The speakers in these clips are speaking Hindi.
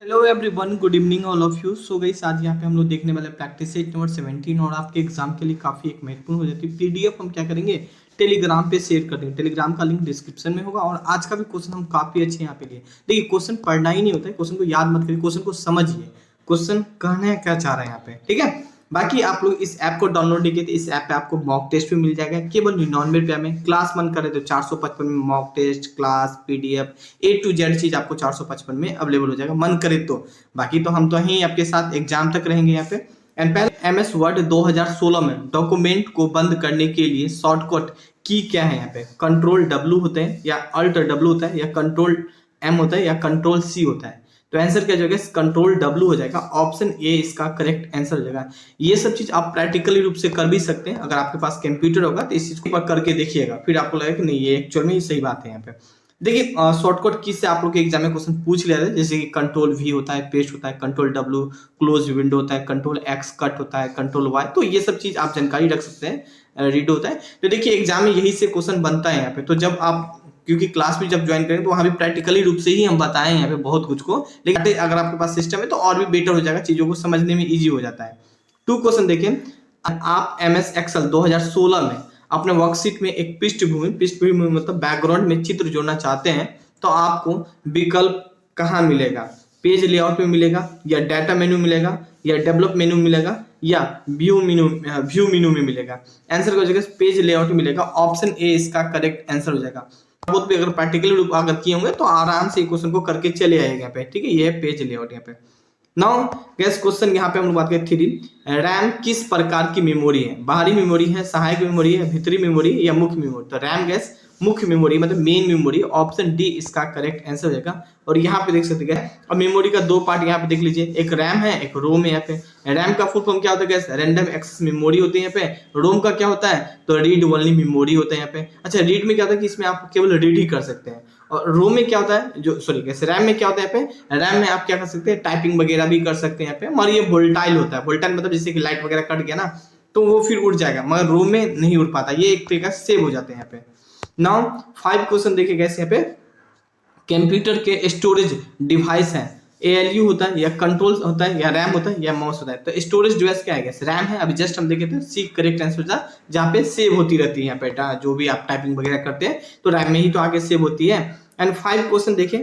Hello everyone, good evening all of you. So guys, आज यहाँ पे हम लोग देखने वाले प्रैक्टिस सेट नंबर 17 और आपके एग्जाम के लिए काफ़ी एक महत्वपूर्ण हो जाती है पीडीएफ। हम क्या करेंगे, टेलीग्राम पे शेयर कर देंगे। टेलीग्राम का लिंक डिस्क्रिप्शन में होगा। और आज का भी क्वेश्चन हम काफ़ी अच्छे यहाँ पे लिए। देखिए, क्वेश्चन पढ़ना ही नहीं होता है, क्वेश्चन को याद मत करिए, क्वेश्चन को समझिए, क्वेश्चन कहना क्या चाह रहे हैं यहाँ पे, ठीक है। बाकी आप लोग इस ऐप को डाउनलोड नहीं किए तो इस ऐप पे आपको मॉक टेस्ट भी मिल जाएगा केवल 99 रुपये में। क्लास मन करे तो 455 में mock test, class, PDF, A to Z चीज आपको 455 में अवेलेबल हो जाएगा मन करे तो। बाकी तो हम तो यहीं आपके साथ एग्जाम तक रहेंगे यहाँ पे। एंड पहले MS वर्ड 2016 में डॉक्यूमेंट को बंद करने के लिए शॉर्टकट की क्या है यहाँ पे? Ctrl W होता है या Alt W होता है या Ctrl M होता है या Ctrl C होता है। तो आंसर क्या हो जाएगा? Ctrl W हो जाएगा। ऑप्शन ए इसका करेक्ट आंसर हो जाएगा। ये सब चीज आप प्रैक्टिकली रूप से कर भी सकते हैं। अगर आपके पास कंप्यूटर होगा तो इस चीज को एक बार करके देखिएगा, फिर आपको लगेगा कि नहीं, ये एक्चुअल में ही सही बात है यहाँ पे। देखिए, शॉर्टकट की से आप लोग के एग्जाम में क्वेश्चन पूछ लिया है, जैसे कि Ctrl V होता है, पेस्ट होता है, Ctrl W क्लोज विंडो होता है, Ctrl X कट होता है, Ctrl Y। तो ये सब चीज आप जानकारी रख सकते हैं, रीड होता है। तो देखिए, एग्जाम में यही से क्वेश्चन बनता है यहाँ पे। तो जब आप, क्योंकि क्लास भी जब ज्वाइन करेंगे तो वहाँ भी प्रैक्टिकली रूप से ही हम बताएं यहाँ पे बहुत कुछ को। लेकिन अगर आपके पास सिस्टम है तो और भी बेटर हो जाएगा, चीजों को समझने में इजी हो जाता है। 2 क्वेश्चन देखें। आप MS Excel 2016 में अपने वर्कशीट में एक पृष्ठभूमि मतलब बैकग्राउंड में चित्र जोड़ना चाहते हैं तो आपको विकल्प कहाँ मिलेगा? पेज लेआउट में मिलेगा, या डाटा मेनू मिलेगा, या डेवलप मेनू मिलेगा, या व्यू मेनू में मिलेगा? आंसर हो जाएगा पेज लेआउट में मिलेगा। ऑप्शन ए इसका करेक्ट आंसर हो जाएगा। बहुत भी अगर प्रैक्टिकली रूप अगर किए होंगे तो आराम से क्वेश्चन को करके चले आएगा यहाँ पे, ठीक है। ये है पेज लेआउट यहाँ पे। नाउ गैस क्वेश्चन यहाँ पे हम लोग बात करें 3D। रैम किस प्रकार की मेमोरी है? बाहरी मेमोरी है, सहायक मेमोरी है, भीतरी मेमोरी या मुख्य मेमोरी? तो रैम गैस मुख्य मेमोरी मतलब मेन मेमोरी। ऑप्शन डी इसका करेक्ट आंसर हो जाएगा। और यहाँ पे देख सकते हैं, अब मेमोरी का 2 पार्ट यहाँ पे देख लीजिए, एक रैम है, एक रोम है। यहाँ पे रैम का फुल फॉर्म क्या होता है गैस? रैंडम एक्सेस मेमोरी होती है यहाँ पे। रोम का क्या होता है? तो रीड ओनली मेमोरी होता है यहाँ पे। अच्छा, रीड में क्या होता है कि इसमें आप केवल रीड ही कर सकते हैं। और रोम में क्या होता है, जो सॉरी गैस रैम में क्या होता है यहाँ पे? रैम में आप क्या कर सकते हैं? टाइपिंग वगैरह भी कर सकते हैं यहाँ पे। और ये वोल्टाइल होता है। वोल्टाइल मतलब जैसे कि लाइट वगैरह कट गया ना तो वो फिर उड़ जाएगा, मगर रोम में नहीं उड़ पाता। ये एक तरीका से सेव हो जाते हैं यहाँ पे। नाउ 5 क्वेश्चन देखिए गैस यहाँ पे। कंप्यूटर के स्टोरेज डिवाइस है, ALU होता है या कंट्रोल होता है या रैम होता है या माउस होता है? तो स्टोरेज डिवाइस क्या है गैस? रैम है। अभी जस्ट हम देखे थे, सी करेक्ट आंसर था, जहाँ पे सेव होती रहती है यहाँ पे जो भी आप टाइपिंग वगैरह करते हैं तो रैम में ही तो आगे सेव होती है। एंड 5 क्वेश्चन देखें।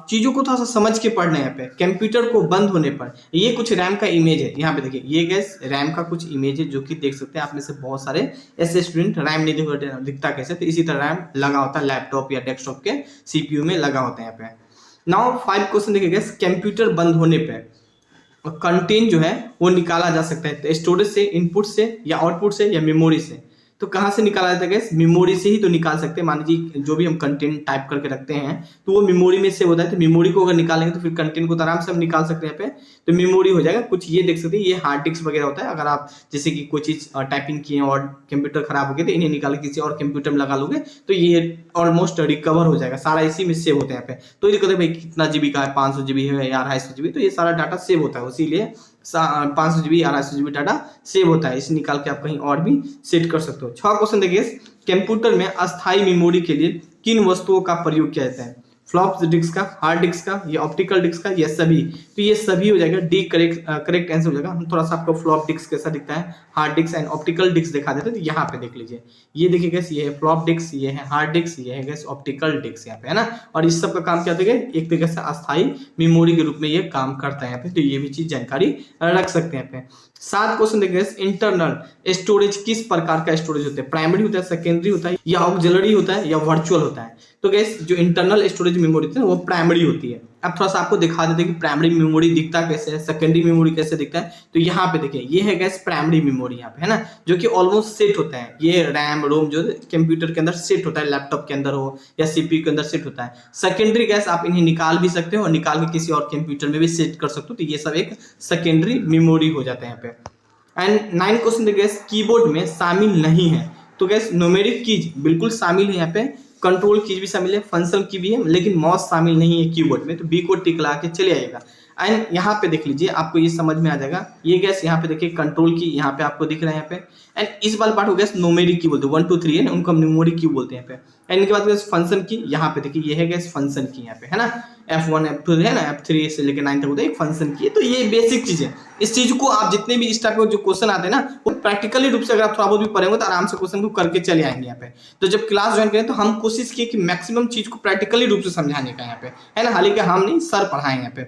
चीजों को थोड़ा सा समझ के पढ़ना है यहाँ पे। कंप्यूटर को बंद होने पर ये कुछ रैम का इमेज है, यहाँ पे देखिए, ये गैस रैम का कुछ इमेज है जो कि देख सकते हैं आप में से बहुत सारे ऐसे स्टूडेंट रैम नहीं दिखता कैसे, तो इसी तरह रैम लगा होता है लैपटॉप या डेस्कटॉप के CPU में लगा होता है यहाँ पे। नाउ 5 क्वेश्चन देखिए गैस। कंप्यूटर बंद होने पर कंटेंट जो है वो निकाला जा सकता है, तो स्टोरेज से, इनपुट से, या आउटपुट से, या मेमोरी से? तो कहाँ से निकाला जाता है गैस? मेमोरी से ही तो निकाल सकते हैं। मान लीजिए जो भी हम कंटेंट टाइप करके रखते हैं तो वो मेमोरी में से होता है। तो मेमोरी को अगर निकालेंगे तो फिर कंटेंट को तो आराम से हम निकाल सकते हैं यहाँ पे। तो मेमोरी हो जाएगा कुछ, ये देख सकते हैं, ये हार्ड डिस्क वगैरह होता है। अगर आप जैसे कि कोई चीज टाइपिंग किए और कंप्यूटर खराब हो गया तो इन्हें निकाल के किसी और कंप्यूटर में लगा लोगे तो ये ऑलमोस्ट रिकवर हो जाएगा, सारा इसी में सेव होता है यहाँ पे। तो ये कहते हैं भाई कितना GB का है, 500 GB है या 250 GB, तो ये सारा डाटा सेव होता है, इसीलिए 500 GB या 250 GB डाटा सेव होता है। इसे निकाल के आप कहीं और भी सेट कर सकते हो। 6 क्वेश्चन देखिए। कंप्यूटर में अस्थायी मेमोरी के लिए किन वस्तुओं का प्रयोग किया जाता है? फ्लॉप डिस्क का, हार्ड डिस्क का, या ऑप्टिकल डिस्क का, या सभी? तो ये सभी हो जाएगा। डी करेक्ट आंसर हो जाएगा। हम थोड़ा सा आपको फ्लॉप डिस्क कैसा दिखता है, hard disk and optical disk दिखा देते हैं। तो यहाँ पे देख लीजिए, ये देखिए गैस, ये है फ्लॉप डिस्क, ये है हार्ड डिस्क, ये है गैस ऑप्टिकल डिस्क यहाँ पे, है ना। और इस सब का काम क्या होता है? एक तरीके से अस्थायी मेमोरी के रूप में ये काम करता है यहाँ पे। तो ये भी चीज जानकारी रख सकते हैं यहाँ पे। 7 क्वेश्चन देखिए। इंटरनल स्टोरेज किस प्रकार का स्टोरेज होता है? प्राइमरी होता है, सेकेंडरी होता है, या ऑक्सिलरी होता है, या वर्चुअल होता है? तो गैस जो इंटरनल स्टोरेज मेमोरी होती है वो प्राइमरी होती है। अब थोड़ा सा आपको दिखा देते हैं कि प्राइमरी मेमोरी दिखता कैसे है, सेकेंडरी मेमोरी कैसे दिखता है। तो यहाँ पे देखिए, ये है गैस प्राइमरी मेमोरी यहाँ पे, है ना, जो कि ऑलमोस्ट सेट होता है। ये रैम रोम जो कंप्यूटर के अंदर सेट होता है, लैपटॉप के अंदर हो या CPU के अंदर सेट होता है। सेकेंडरी गैस आप इन्हें निकाल भी सकते हो और निकाल के किसी और कंप्यूटर में भी सेट कर सकते हो। तो ये सब एक सेकेंडरी मेमोरी हो जाता है यहाँ पे। एंड 9 क्वेश्चन देखिए। कीबोर्ड में शामिल नहीं है, तो गैस न्यूमेरिक कीज बिल्कुल शामिल है यहाँ पे, कंट्रोल कीज भी शामिल है, फंक्शन की भी है, लेकिन माउस शामिल नहीं है कीबोर्ड में। तो बी को टिक ला के चले आएगा। एंड यहाँ पे देख लीजिए, आपको ये समझ में आ जाएगा। ये गैस यहाँ पे देखिए कंट्रोल की, यहाँ पे आपको दिख रहा है यहाँ पे। एंड इस वाला पार्ट हो गया न्यूमेरिक की बोलते हैं, 1 2 3 है ना, उनको हम न्यूमेरिक की बोलते हैं यहाँ पे। एंड इनके बाद गैस फंक्शन की, यहाँ पे देखिए ये है गैस फंक्शन की यहाँ पे, है ना, F1 F2 है ना, F3 से लेकर 9 तक होता है एक फंक्शन की। तो ये बेसिक चीज है। इस चीज को आप जितने भी इस टाइप के जो क्वेश्चन आते हैं ना, वो प्रैक्टिकली रूप से अगर आप थोड़ा बहुत भी पढ़ेंगे तो आराम से क्वेश्चन को करके चले आएंगे यहाँ पे। तो जब क्लास ज्वाइन करें तो हम कोशिश किए कि मैक्सिमम चीज को प्रैक्टिकली रूप से समझाने का यहाँ पे, है ना, हालांकि हम नहीं सर पढ़ाएं यहाँ पे।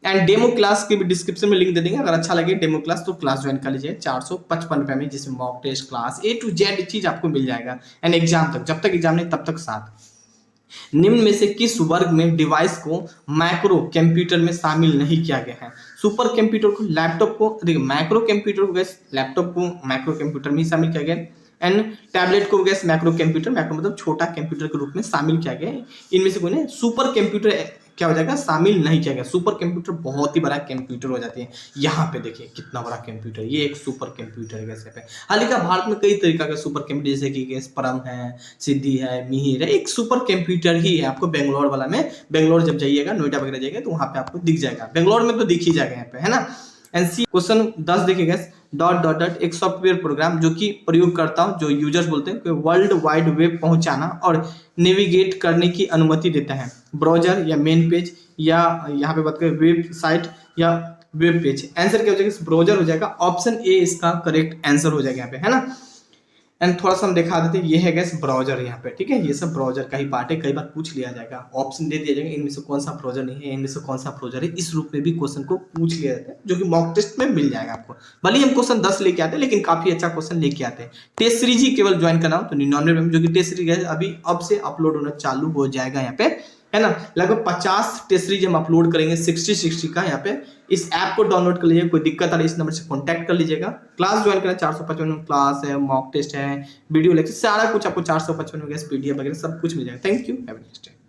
एंड डेमो क्लास की भी डिस्क्रिप्शन में लिंक दे देंगे, अगर अच्छा लगे डेमो क्लास तो क्लास ज्वाइन कर लीजिए 455 में, जिसमें mock test class A to Z चीज आपको मिल जाएगा। एंड एग्जाम तक, जब तक एग्जाम नहीं तब तक साथ। निम्न में से किस वर्ग में डिवाइस को माइक्रो कंप्यूटर में शामिल नहीं किया गया है? सुपर कंप्यूटर को, लैपटॉप को, देखिए माइक्रो कंप्यूटर को गैस लैपटॉप को माइक्रो कंप्यूटर में शामिल किया गया। एंड टैबलेट को गैस माइक्रो कंप्यूटर, माइक्रो मतलब छोटा कंप्यूटर के रूप में शामिल किया गया। इनमें से कोई नहीं, सुपर कंप्यूटर क्या हो जाएगा, शामिल नहीं किया गया। सुपर कंप्यूटर बहुत ही बड़ा कंप्यूटर हो जाती है। यहाँ पे देखिए कितना बड़ा कंप्यूटर, ये एक सुपर कंप्यूटर है गैस पे। हालांकि भारत में कई तरीका का सुपर कंप्यूटर, जैसे कि गैस परम है, सिद्धि है, मिहिर है, एक सुपर कंप्यूटर ही है। आपको बेंगलोर वाला में, बेंगलोर जब जाइएगा, नोएडा वगैरह जाइएगा तो वहाँ पे आपको दिख जाएगा। बेंगलोर में तो दिख ही जाएगा यहाँ पे, है ना। एनसी क्वेश्चन 10 देखिएगा, डॉट डॉट डॉट एक सॉफ्टवेयर प्रोग्राम जो कि प्रयोगकर्ताओं, जो यूजर्स बोलते हैं, कि वर्ल्ड वाइड वेब पहुंचाना और नेविगेट करने की अनुमति देता है। ब्राउजर या मेन पेज, या यहाँ पे बात करें वेबसाइट या वेब पेज। आंसर क्या हो जाएगा, ब्राउजर हो जाएगा। ऑप्शन ए इसका करेक्ट आंसर हो जाएगा यहाँ पे, है ना। एंड थोड़ा सा हम दिखा देते हैं, ये है गैस ब्राउजर यहाँ पे, ठीक है। ये सब ब्राउजर का ही पार्ट है, कई बार पूछ लिया जाएगा, ऑप्शन दे दिया जाएगा इनमें से कौन सा ब्राउजर नहीं है, इनमें से कौन सा ब्राउजर है, इस रूप में भी क्वेश्चन को पूछ लिया जाता है, जो कि मॉक टेस्ट में मिल जाएगा आपको। भले ही हम क्वेश्चन 10 लेके आते हैं, लेकिन काफी अच्छा क्वेश्चन लेके आते हैं। टेस्ट सीरीज ही केवल ज्वाइन करना हो तो 99 में, जो कि टेस्ट सीरीज अभी अब से अपलोड होना चालू हो जाएगा यहाँ पे, है ना। लगभग 50 टेस्ट सीरीज हम अपलोड करेंगे 60 का यहाँ पे। इस ऐप को डाउनलोड कर लीजिए, कोई दिक्कत आ रही है इस नंबर से कांटेक्ट कर लीजिएगा। क्लास ज्वाइन करना, 455 में क्लास है, मॉक टेस्ट है, वीडियो लेक्चर, सारा कुछ आपको 455 में PDF वगैरह सब कुछ मिल जाएगा। Thank you, have a nice day.